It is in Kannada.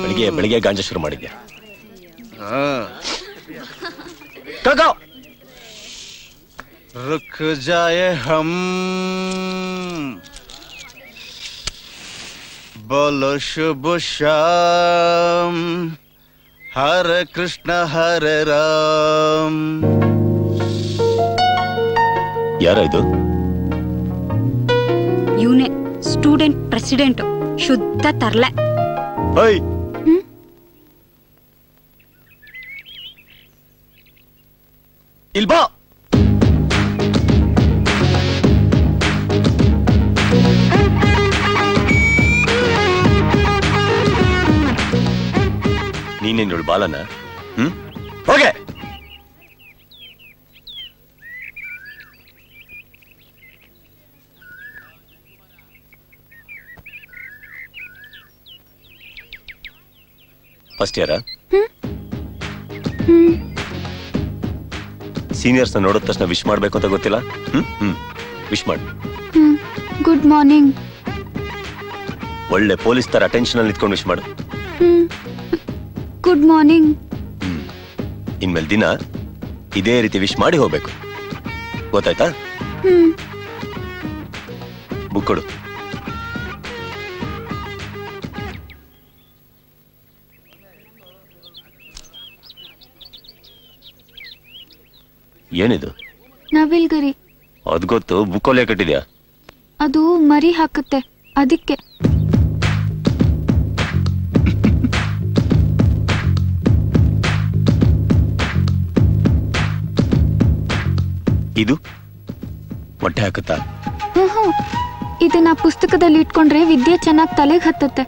ಬೆಳಿಗ್ಗೆ ಬೆಳಿಗ್ಗೆ ಗಾಂಜಾ ಶುರು ಮಾಡಿದ್ಯಾ? रुक जाए हम बोलो शुभ शाम हरे कृष्ण हरे राम. ಯಾರ ಇದು? ಇವನೇ ಸ್ಟೂಡೆಂಟ್ ಪ್ರೆಸಿಡೆಂಟ್, ಶುದ್ಧ ತರ್ಲೆ. ಇಲ್ಬಾ. ನೀನೇನು ಬಾಲನ? ಹೋಗೆ. ಫಸ್ಟ್ ಇಯರ್ ಸೀನಿಯರ್ಸ್ ನೋಡಿದ ತಕ್ಷಣ ವಿಶ್ ಮಾಡ್ಬೇಕು ಅಂತ ಗೊತ್ತಿಲ್ಲ? ವಿಶ್ ಮಾಡಿ. Good morning. ಒಳ್ಳೆ ಪೊಲೀಸ್ ತರ ಅಟೆನ್ಷನ್ ಅಲ್ಲಿ ನಿಂತ್ಕೊಂಡು ವಿಶ್ ಮಾಡು. Good morning. ಇನ್ಮೇಲೆ ದಿನ ಇದೇ ರೀತಿ ವಿಶ್ ಮಾಡಿ ಹೋಗ್ಬೇಕು, ಗೊತ್ತಾಯ್ತಾ? ಬುಕ್ ಕೊಡು. ಏನಿದು? ನವಿಲ್ಗರಿ. ಅದ್ ಗೊತ್ತು, ಬುಕ್ಕಲ್ಲೇ ಕಟ್ಟಿದ್ಯಾ? ಅದು ಮರಿ ಹಾಕುತ್ತೆ, ಅದಕ್ಕೆ. ಇದು ಮೊಟ್ಟೆ ಹಾಕುತ್ತಾ? ಇದನ್ನ ಪುಸ್ತಕದಲ್ಲಿ ಇಟ್ಕೊಂಡ್ರೆ ವಿದ್ಯೆ ಚೆನ್ನಾಗಿ ತಲೆಗೆ ಹತ್ತತ್ತೆ.